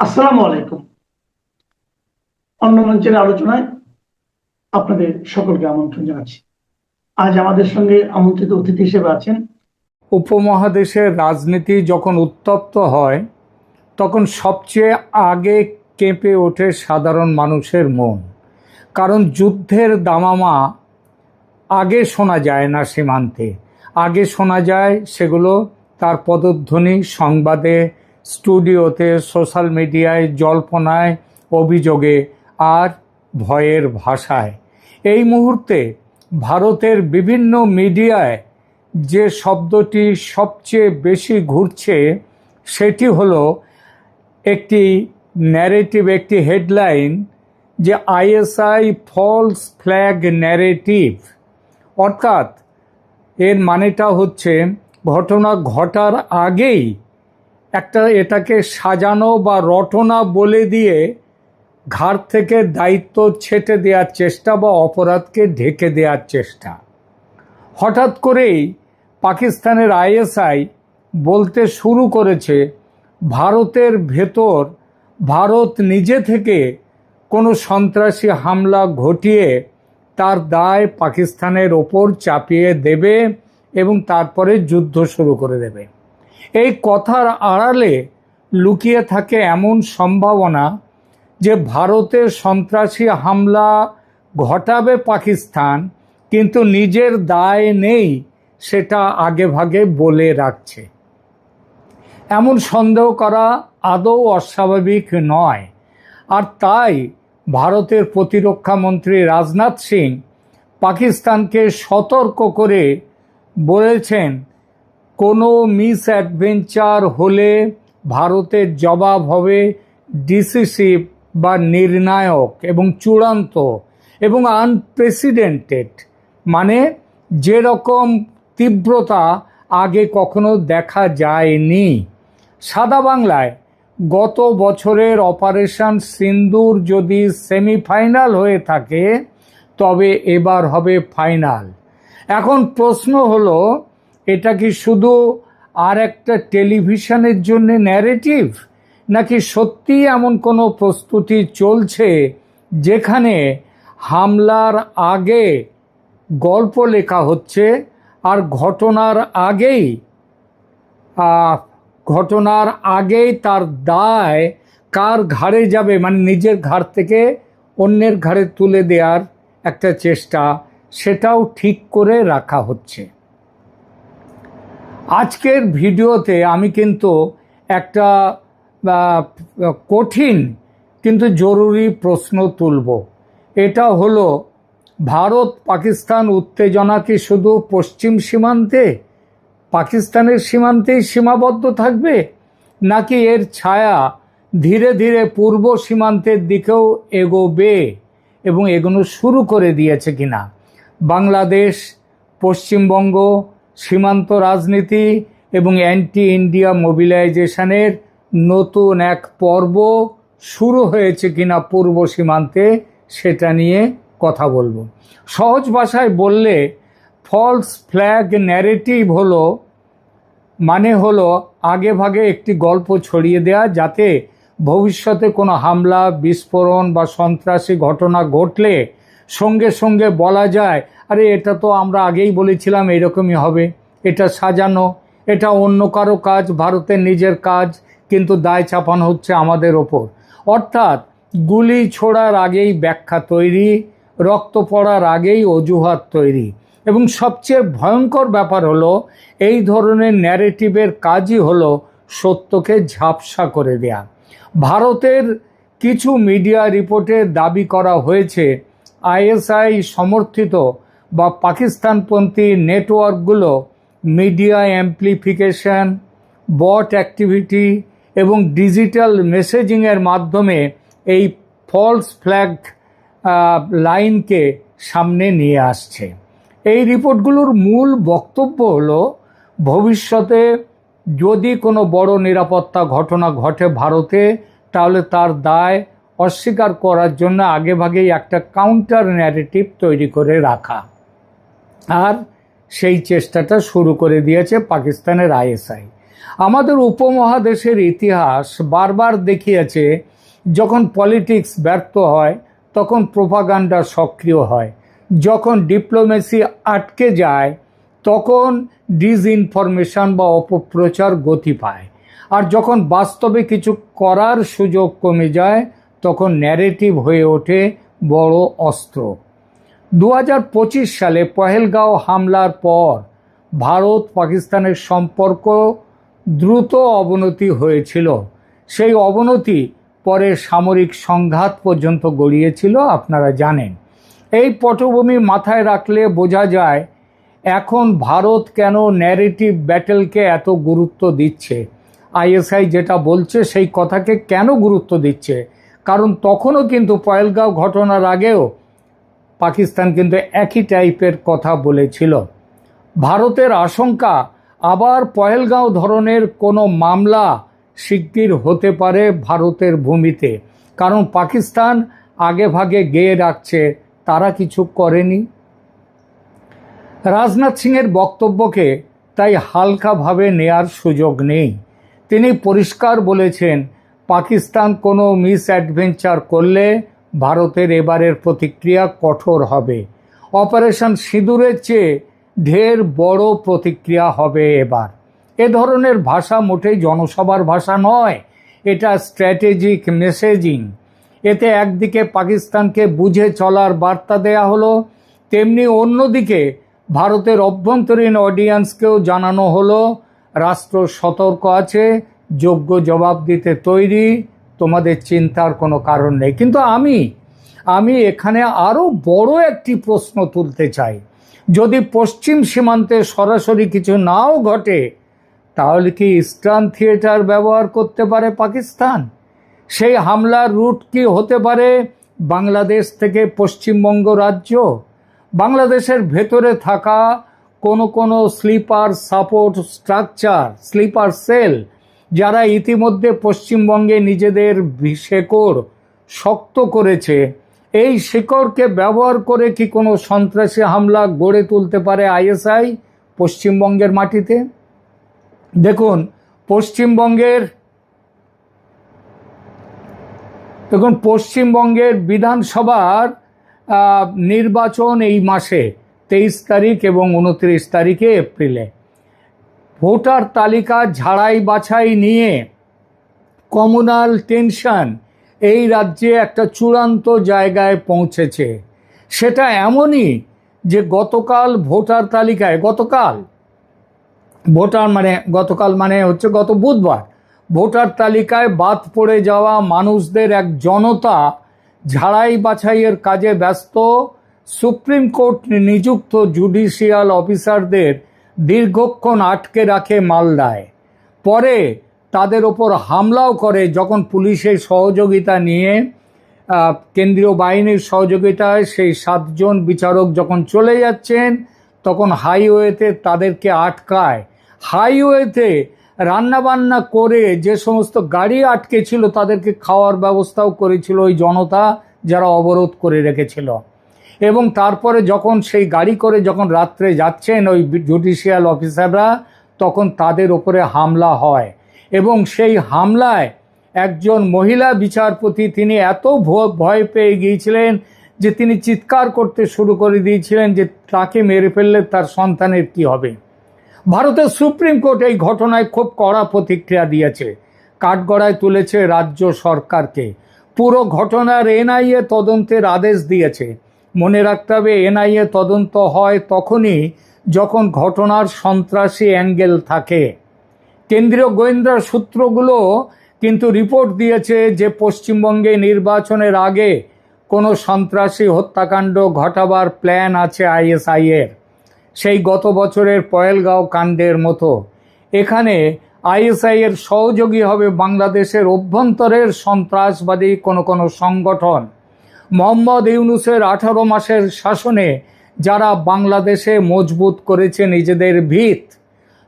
আসসালামু আলাইকুম। অন্য মঞ্চের আলোচনায় আপনাদের সকলকে আমন্ত্রণ জানাচ্ছি। আজ আমাদের সঙ্গে আমন্ত্রিত অতিথি হিসেবে আছেন। উপমহাদেশের রাজনীতি যখন উত্তপ্ত হয় তখন সবচেয়ে আগে কেঁপে ওঠে সাধারণ মানুষের মন। কারণ যুদ্ধের দামামা আগে শোনা যায় না সীমান্তে, আগে শোনা যায় সেগুলো তার পদধ্বনি সংবাদে, স্টুডিওতে, সোশ্যাল মিডিয়ায়, জল্পনায়, অভিযোগে আর ভয়ের ভাষায়। এই মুহূর্তে ভারতের বিভিন্ন মিডিয়ায় যে শব্দটি সবচেয়ে বেশি ঘুরছে সেটি হলো একটি ন্যারেটিভ, একটি হেডলাইন, যে আইএসআই ফলস ফ্ল্যাগ ন্যারেটিভ। অর্থাৎ এর মানেটা হচ্ছে ঘটনা ঘটার আগেই এটাকে সাজানো বা রটনা বলে দিয়ে ঘাড় থেকে দায়িত্ব ছেঁটে দেওয়ার চেষ্টা বা অপরাধকে ঢেকে দেওয়ার চেষ্টা। হঠাৎ করেই পাকিস্তানের আইএসআই বলতে শুরু করেছে ভারতের ভেতর ভারত নিজে থেকে কোনো সন্ত্রাসী হামলা ঘটিয়ে তার দায় পাকিস্তানের ওপর চাপিয়ে দেবে এবং তারপরে যুদ্ধ শুরু করে দেবে। এই কথার আড়ালে লুকিয়ে থাকে এমন সম্ভাবনা যে ভারতের সন্ত্রাসী হামলা ঘটাবে পাকিস্তান, কিন্তু নিজের দায় নেই সেটা আগেভাগে বলে রাখছে। এমন সন্দেহ করা আদৌ অস্বাভাবিক নয়। আর তাই ভারতের প্রতিরক্ষা মন্ত্রী রাজনাথ সিং পাকিস্তানকে সতর্ক করে বলেছেন, কোনো মিস অ্যাডভেঞ্চার হলে ভারতের জবাব হবে ডিসিসিভ বা নির্ণায়ক এবং চূড়ান্ত এবং আনপ্রেসিডেন্টেড, মানে যেরকম তীব্রতা আগে কখনো দেখা যায়নি। সাদা বাংলায় গত বছরের অপারেশন সিন্দুর যদি সেমিফাইনাল হয়ে থাকে তবে এবার হবে ফাইনাল। এখন প্রশ্ন হলো, এটা কি শুধু আর একটা টেলিভিশনের জন্য ন্যারেটিভ, নাকি সত্যি এমন কোনো প্রস্তুতি চলছে যেখানে হামলার আগে গল্প লেখা হচ্ছে আর ঘটনার আগেই তার দায় কার ঘাড়ে যাবে, মানে নিজের ঘাড় থেকে অন্যের ঘাড়ে তুলে দেওয়ার একটা চেষ্টা, সেটাও ঠিক করে রাখা হচ্ছে। আজকের ভিডিওতে আমি কিন্তু একটা কঠিন কিন্তু জরুরি প্রশ্ন তুলব। এটা হলো, ভারত পাকিস্তান উত্তেজনা কি শুধু পশ্চিম সীমান্তে, পাকিস্তানের সীমান্তেই সীমাবদ্ধ থাকবে, নাকি এর ছায়া ধীরে ধীরে পূর্ব সীমান্তের দিকেও এগোবে এবং এগোনো শুরু করে দিয়েছে কিনা? বাংলাদেশ, পশ্চিমবঙ্গ, সীমান্ত রাজনীতি এবং অ্যান্টি ইন্ডিয়া মোবিলাইজেশনের নতুন এক পর্ব শুরু হয়েছে কিনা পূর্ব সীমান্তে, সেটা নিয়ে কথা বলবো। সহজ ভাষায় বললে ফলস ফ্ল্যাগ ন্যারেটিভ হলো আগে ভাগে একটি গল্প ছড়িয়ে দেয়া, যাতে ভবিষ্যতে কোনো হামলা, বিস্ফোরণ বা সন্ত্রাসী ঘটনা ঘটলে সঙ্গে সঙ্গে বলা যায়, আরে এটা তো আমরা আগেই বলেছিলাম এরকমই হবে, এটা সাজানো, এটা অন্য কারো কাজ, ভারতের নিজের কাজ, কিন্তু দায় চাপানো হচ্ছে আমাদের ওপর। অর্থাৎ গুলি ছোড়ার আগেই ব্যাখ্যা তৈরি, রক্ত পড়ার আগেই অজুহাত তৈরি। এবং সবচেয়ে ভয়ঙ্কর ব্যাপার হলো, এই ধরনের ন্যারেটিভের কাজই হলো সত্যকে ঝাপসা করে দেয়া। ভারতের কিছু মিডিয়া রিপোর্টে দাবি করা হয়েছে আইএসআই সমর্থিত বা পাকিস্তানপন্থী নেটওয়ার্কগুলো মিডিয়া অ্যাম্প্লিফিকেশন, বট অ্যাক্টিভিটি এবং ডিজিটাল মেসেজিংয়ের মাধ্যমে এই ফলস ফ্ল্যাগ লাইনকে সামনে নিয়ে আসছে। এই রিপোর্টগুলোর মূল বক্তব্য হলো, ভবিষ্যতে যদি কোনো বড় নিরাপত্তা ঘটনা ঘটে ভারতে, তাহলে তার দায় অস্বীকার করার জন্য আগেভাগেই একটা কাউন্টার ন্যারেটিভ তৈরি করে রাখা। আর সেই চেষ্টাটা শুরু করে দিয়েছে পাকিস্তানের আইএসআই। আমাদের উপমহাদেশের ইতিহাস বারবার দেখিয়েছে, যখন পলিটিক্স ব্যর্থ হয় তখন প্রোপাগান্ডা সক্রিয় হয়, যখন ডিপ্লোমেসি আটকে যায় তখন ডিসইনফরমেশন বা অপপ্রচার গতি পায়, আর যখন বাস্তবে কিছু করার সুযোগ কমে যায় তখন ন্যারেটিভ হয়ে ওঠে বড় অস্ত্র। 2025 সালে পহেলগাঁও হামলার পর ভারত পাকিস্তানের সম্পর্ক দ্রুত অবনতি হয়েছিল। সেই অবনতি পরে সামরিক সংঘাত পর্যন্ত গড়িয়েছিল, আপনারা জানেন। এই পটভূমি মাথায় রাখলে বোঝা যায় এখন ভারত কেন ন্যারেটিভ ব্যাটেলকে এত গুরুত্ব দিচ্ছে। আইএসআই যেটা বলছে সেই কথাকে কেন গুরুত্ব দিচ্ছে, কারণ তখনও কিন্তু পহেলগাঁও ঘটনার আগেও পাকিস্তান কিন্তু একই টাইপের কথা বলেছিল। ভারতের আশঙ্কা আবার পহেলগাঁও ধরনের কোনো মামলা শিগগির হতে পারে ভারতের ভূমিতে, কারণ পাকিস্তান আগে ভাগে গেয়ে রাখছে তারা কিছু করেনি। রাজনাথ সিংয়ের বক্তব্যকে তাই হালকাভাবে নেয়ার সুযোগ নেই। তিনি পরিষ্কার বলেছেন, পাকিস্তান কোনো মিস অ্যাডভেঞ্চার করলে ভারতের এবারের প্রতিক্রিয়া কঠোর হবে। অপারেশন সিঁদুরের চেয়ে ঢের বড় প্রতিক্রিয়া হবে এবার। এ ধরনের ভাষা মোটেই জনসভার ভাষা নয়, এটা স্ট্র্যাটেজিক মেসেজিং। এতে একদিকে পাকিস্তানকে বুঝে চলার বার্তা দেয়া হলো, তেমনি অন্যদিকে ভারতের অভ্যন্তরীণ অডিয়েন্সকেও জানানো হলো রাষ্ট্র সতর্ক আছে, যোগ্য জবাব দিতে তৈরি, তোমাদের চিন্তার কোনো কারণ নেই। কিন্তু আমি এখানে আরও বড় একটি প্রশ্ন তুলতে চাই। যদি পশ্চিম সীমান্তে সরাসরি কিছু নাও ঘটে, তাহলে কি ইস্টার্ন থিয়েটার ব্যবহার করতে পারে পাকিস্তান? সেই হামলার রুট কি হতে পারে বাংলাদেশ থেকে পশ্চিমবঙ্গ রাজ্য? বাংলাদেশের ভেতরে থাকা কোনো sleeper support structure, sleeper cell, যারা ইতিমধ্যে পশ্চিমবঙ্গে নিজেদের শেকড় শক্ত করেছে, এই শিকড়কে ব্যবহার করে কি কোনো সন্ত্রাসী হামলা গড়ে তুলতে পারে আইএসআই পশ্চিমবঙ্গের মাটিতে? দেখুন পশ্চিমবঙ্গের বিধানসভার নির্বাচন এই মাসে 23 তারিখ এবং 29 তারিখে এপ্রিলে। ভোটার তালিকা ঝাড়াই বাছাই নিয়ে কমিউনাল টেনশন এই রাজ্যে একটা চূড়ান্ত জায়গায় পৌঁছেছে। সেটা এমনই যে গতকাল ভোটার তালিকায়, গতকাল মানে হচ্ছে গত বুধবার, ভোটার তালিকায় বাদ পড়ে যাওয়া মানুষদের এক জনতা ঝাড়াই বাছাইয়ের কাজে ব্যস্ত। সুপ্রিম কোর্ট নিযুক্ত জুডিশিয়াল অফিসারদের দীর্ঘক্ষণ আটকে রাখে মালদায়, পরে তাদের ওপর হামলাও করে। যখন পুলিশের সহযোগিতা নিয়ে, কেন্দ্রীয় বাহিনীর সহযোগিতায় সেই 7 জন বিচারক যখন চলে যাচ্ছেন, তখন হাইওয়েতে তাদেরকে আটকায়। হাইওয়েতে রান্নাবান্না করে যে সমস্ত গাড়ি আটকে ছিল তাদেরকে খাওয়ার ব্যবস্থাও করেছিল ওই জনতা যারা অবরোধ করে রেখেছিল। এবং তারপরে যখন সেই গাড়ি করে যখন রাত্রে যাচ্ছেন ওই জুডিশিয়াল অফিসাররা, তখন তাদের উপরে হামলা হয়। এবং সেই হামলায় একজন মহিলা বিচারপতি, তিনি এত ভয় পেয়ে গিয়েছিলেন যে তিনি চিৎকার করতে শুরু করে দিয়েছিলেন যে তাকে মেরে ফেললে তার সন্তানের কি হবে। ভারতের সুপ্রিম কোর্ট এই ঘটনায় খুব কড়া প্রতিক্রিয়া দিয়েছে, কাঠগড়ায় তুলেছে রাজ্য সরকারকে। পুরো ঘটনার এনআইএ তদন্তের আদেশ দিয়েছে। মনে রাখতে হবে, এনআইএ তদন্ত হয় তখনই যখন ঘটনার সন্ত্রাসী অ্যাঙ্গেল থাকে। কেন্দ্রীয় গোয়েন্দা সূত্রগুলো কিন্তু রিপোর্ট দিয়েছে যে পশ্চিমবঙ্গে নির্বাচনের আগে কোনো সন্ত্রাসী হত্যাকাণ্ড ঘটাবার প্ল্যান আছে আইএসআইয়ের, সেই গত বছরের পহেলগাঁও কাণ্ডের মতো। এখানে আইএসআইয়ের সহযোগী হবে বাংলাদেশের অভ্যন্তরের সন্ত্রাসবাদী কোনো সংগঠন। মোহাম্মদ ইউনূসের 18 মাসের শাসনে যারা বাংলাদেশে মজবুত করেছে নিজেদের ভিত,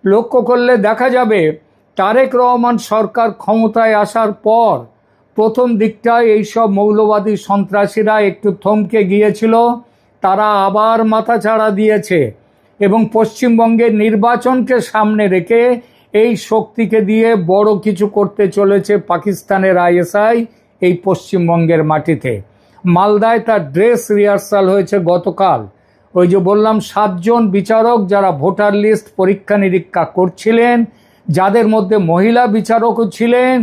লক্ষ্য করলে দেখা যাবে তারেক রহমান সরকার ক্ষমতায় আসার পর প্রথম দিকটায় এইসব মৌলবাদী সন্ত্রাসীরা একটু থমকে গিয়েছিল, তারা আবার মাথাচাড়া দিয়েছে এবং পশ্চিমবঙ্গের নির্বাচনকে সামনে রেখে এই শক্তিকে দিয়ে বড় কিছু করতে চলেছে পাকিস্তানের আইএসআই এই পশ্চিমবঙ্গের মাটিতে। মালদায় তার ড্রেস রিহার্সাল হয়েছে গতকাল। ওই যে বললাম 7 জন বিচারক যারা ভোটার লিস্ট পরীক্ষা নিরীক্ষা করছিলেন, যাদের মধ্যে মহিলা বিচারকও ছিলেন,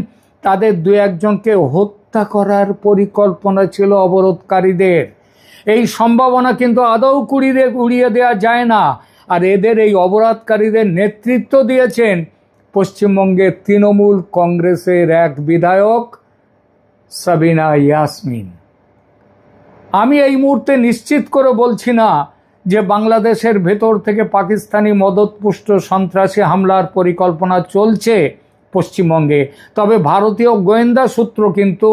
তাদের 2-1 জনকে হত্যা করার পরিকল্পনা ছিল অবরোধকারীদের। এই সম্ভাবনা কিন্তু আদৌ উড়িয়ে দেওয়া যায় না। আর এদের এই অবরোধকারীদের নেতৃত্ব দিয়েছেন পশ্চিমবঙ্গের তৃণমূল কংগ্রেসের এক বিধায়ক সাবিনা ইয়াসমিন। আমি এই মুহূর্তে নিশ্চিত করে বলছি না যে বাংলাদেশের ভেতর থেকে পাকিস্তানি মদতপুষ্ট সন্ত্রাসী হামলার পরিকল্পনা চলছে পশ্চিমবঙ্গে, তবে ভারতীয় গোয়েন্দা সূত্র কিন্তু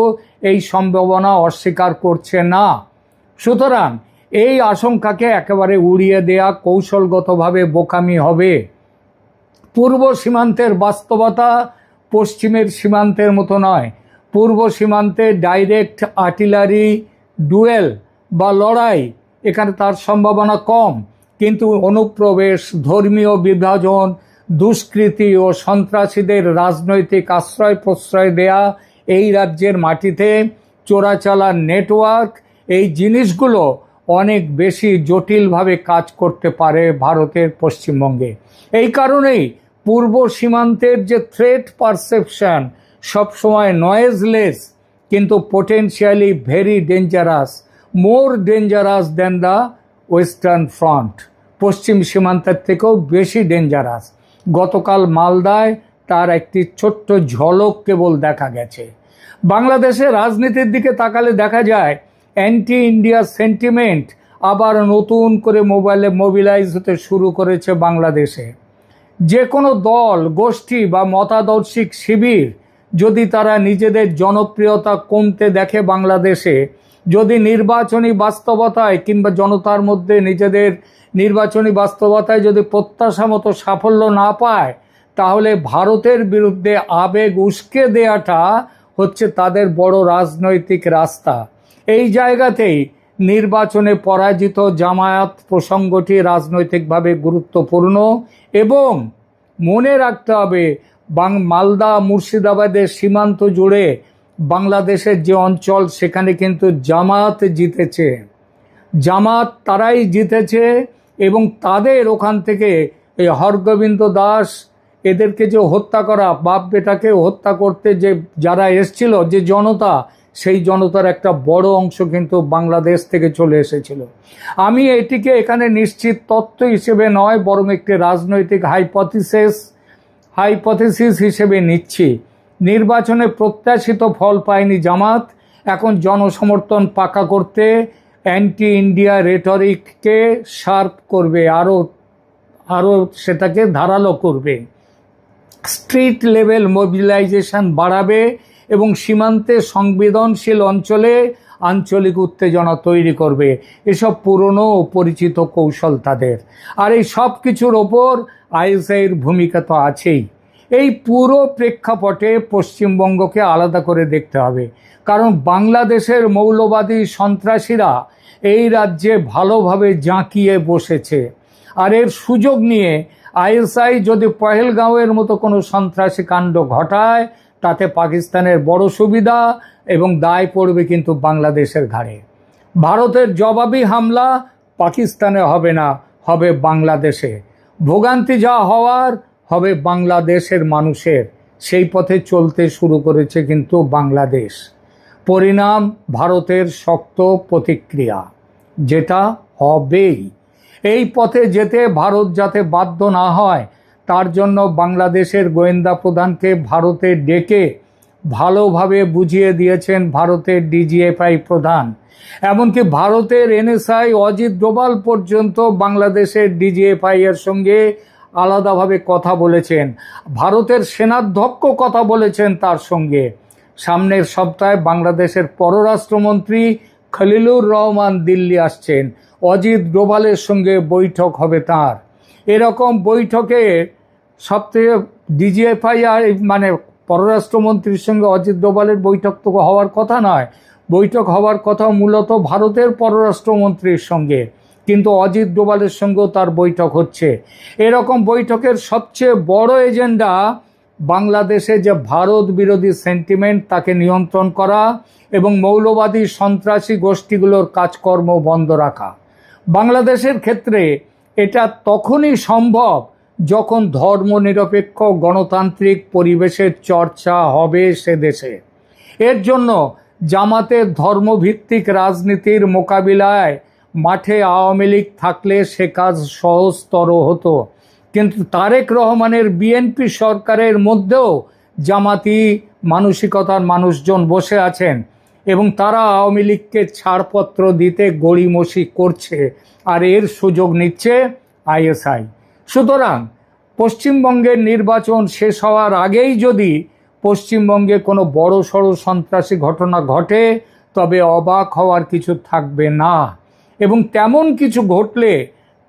এই সম্ভাবনা অস্বীকার করছে না। সুতরাং এই আশঙ্কাকে একেবারে উড়িয়ে দেয়া কৌশলগতভাবে বোকামি হবে। পূর্ব সীমান্তের বাস্তবতা পশ্চিমের সীমান্তের মতো নয়। পূর্ব সীমান্তে ডাইরেক্ট আর্টিলারি ডুয়েল বা লড়াই, এখানে তার সম্ভাবনা কম, কিন্তু অনুপ্রবেশ, ধর্মীয় বিভাজন, দুষ্কৃতি ও সন্ত্রাসীদের রাজনৈতিক আশ্রয় প্রশ্রয় দেয়া, এই রাজ্যের মাটিতে চোরাচালান নেটওয়ার্ক, এই জিনিসগুলো অনেক বেশি জটিলভাবে কাজ করতে পারে ভারতের পশ্চিমবঙ্গে। এই কারণেই পূর্ব সীমান্তের যে থ্রেট পারসেপশন সবসময় নয়েজলেস কিন্তু potentially very dangerous, more dangerous then the western front. পশ্চিম সীমান্তের থেকেও বেশি ডেঞ্জারাস। গতকাল মালদায় তার একটি ছোট্ট ঝলক কেবল দেখা গেছে। বাংলাদেশের রাজনীতির দিকে তাকালে দেখা যায় অ্যান্টি ইন্ডিয়া সেন্টিমেন্ট আবার নতুন করে মোবিলাইজ হতে শুরু করেছে বাংলাদেশে। যে কোনো দল, গোষ্ঠী বা মতাদর্শিক শিবির যদি তারা নিজেদের জনপ্রিয়তা কমতে দেখে বাংলাদেশে, যদি নির্বাচনী বাস্তবতায় কিংবা জনতার মধ্যে নিজেদের নির্বাচনী বাস্তবতায় যদি প্রত্যাশা মতো সাফল্য না পায়, তাহলে ভারতের বিরুদ্ধে আবেগ উস্কে দেওয়াটা হচ্ছে তাদের বড় রাজনৈতিক রাস্তা। এই জায়গাতেই নির্বাচনে পরাজিত জামায়াত প্রসঙ্গটি রাজনৈতিকভাবে গুরুত্বপূর্ণ। এবং মনে রাখতে হবে মালদা মুর্শিদাবাদের সীমান্ত জুড়ে বাংলাদেশের যে অঞ্চল, সেখানে কিন্তু জামাত জিতেছে। জামাত তারাই জিতেছে এবং তাদের ওখান থেকে এই হরগোবিন্দ দাস এদেরকে যে হত্যা করা, বাপ বেটাকে হত্যা করতে যে যারা এসছিল, যে জনতা, সেই জনতার একটা বড় অংশ কিন্তু বাংলাদেশ থেকে চলে এসেছিল। আমি এটিকে এখানে নিশ্চিত তথ্য হিসেবে নয়, বরং একটি রাজনৈতিক হাইপোথিসিস হিসেবে নিচ্ছি। নির্বাচনে প্রত্যাশিত ফল পায়নি জামাত, এখন জনসমর্থন পাকা করতে অ্যান্টি ইন্ডিয়া রেটরিককে শার্প করবে, আরও সেটাকে ধারালো করবে, স্ট্রিট লেভেল মোবিলাইজেশন বাড়াবে এবং সীমান্তে সংবেদনশীল অঞ্চলে আঞ্চলিক উত্তেজনা তৈরি করবে। এসব পুরনো ও পরিচিত কৌশল তাদের। আর এই সব কিছুর ওপর আইএসআইয়ের ভূমিকা তো আছেই। এই পুরো প্রেক্ষাপটে পশ্চিমবঙ্গকে আলাদা করে দেখতে হবে, কারণ বাংলাদেশের মৌলবাদী সন্ত্রাসীরা এই রাজ্যে ভালোভাবে জাঁকিয়ে বসেছে। আর এর সুযোগ নিয়ে আইএসআই যদি পহেলগাঁওয়ের মতো কোনো সন্ত্রাসী কাণ্ড ঘটায়, তাতে পাকিস্তানের বড় সুবিধা এবং দায় পড়বে কিন্তু বাংলাদেশের ঘাড়ে। ভারতের জবাবি হামলা পাকিস্তানে হবে না, হবে বাংলাদেশে। ভোগান্তি যা হওয়ার হবে বাংলাদেশের মানুষের। সেই পথে চলতে শুরু করেছে কিন্তু বাংলাদেশ। পরিণাম ভারতের শক্ত প্রতিক্রিয়া, যেটা হবেই। এই পথে যেতে ভারত যাতে বাধ্য না হয়, তার জন্য বাংলাদেশের গোয়েন্দা প্রধানকে ভারতে ডেকে ভালোভাবে বুঝিয়ে দিয়েছেন ভারতের ডিজিএফআই প্রধান। এমনকি ভারতের এনএসআই অজিত ডোভাল পর্যন্ত বাংলাদেশের ডিজিএফআই এর সঙ্গে আলাদাভাবে কথা বলেছেন। ভারতের সেনাধ্যক্ষ কথা বলেছেন তার সঙ্গে। সামনের সপ্তাহে বাংলাদেশের পররাষ্ট্রমন্ত্রী খলিলুর রহমান দিল্লি আসছেন। অজিত ডোভালের সঙ্গে বৈঠক হবে তার। এরকম বৈঠকে সবথেকে ডিজিএফআই আর মানে পররাষ্ট্রমন্ত্রীর সঙ্গে অজিত ডোভালের বৈঠক তো হওয়ার কথা নয়। বৈঠক হওয়ার কথা মূলত ভারতের পররাষ্ট্রমন্ত্রীর সঙ্গে। কিন্তু অজিত ডোভালের সঙ্গেও তার বৈঠক হচ্ছে। এরকম বৈঠকের সবচেয়ে বড় এজেন্ডা বাংলাদেশে যে ভারত বিরোধী সেন্টিমেন্ট তাকে নিয়ন্ত্রণ করা এবং মৌলবাদী সন্ত্রাসী গোষ্ঠীগুলোর কাজকর্ম বন্ধ রাখা। বাংলাদেশের ক্ষেত্রে এটা তখনই সম্ভব যখন ধর্মনিরপেক্ষ গণতান্ত্রিক পরিবেশের চর্চা হবে সে দেশে। এর জন্য জামাতের ধর্মভিত্তিক রাজনীতির মোকাবিলায় মাঠে আওয়ামী লীগ থাকলে সে কাজ সহজতর হতো, কিন্তু তারেক রহমানের বিএনপি সরকারের মধ্যেও জামাতি মানসিকতার মানুষজন বসে আছেন এবং তারা আওয়ামী লীগকে ছাড়পত্র দিতে গড়িমসি করছে, আর এর সুযোগ নিচ্ছে আইএসআই। সুতরাং পশ্চিমবঙ্গের নির্বাচন শেষ হওয়ার আগেই যদি পশ্চিমবঙ্গে কোনো বড় সড়ো সন্ত্রাসী ঘটনা ঘটে তবে অবাক হওয়ার কিছু থাকবে না, এবং তেমন কিছু ঘটলে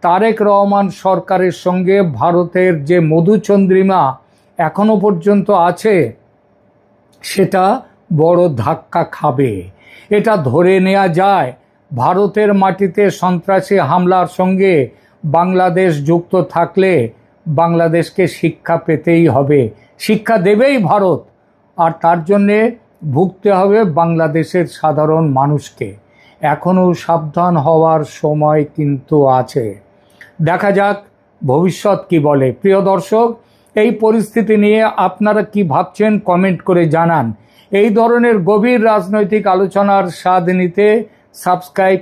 তারেক রহমান সরকারের সঙ্গে ভারতের যে মধুচন্দ্রিমা এখনো পর্যন্ত আছে সেটা বড় ধাক্কা খাবে। এটা ধরে নেওয়া যায়। ভারতের মাটিতে সন্ত্রাসী হামলার সঙ্গে বাংলাদেশ যুক্ত থাকলে বাংলাদেশকে শিক্ষা পেতেই হবে, শিক্ষা দেবেই ভারত, আর তার জন্যে ভুগতে হবে বাংলাদেশের সাধারণ মানুষকে। এখনও সাবধান হওয়ার সময় কিন্তু আছে। দেখা যাক ভবিষ্যৎ কি বলে। প্রিয় দর্শক, এই পরিস্থিতি নিয়ে আপনারা কি ভাবছেন কমেন্ট করে জানান। এই ধরনের গভীর রাজনৈতিক আলোচনার স্বাদ নিতে সাবস্ক্রাইব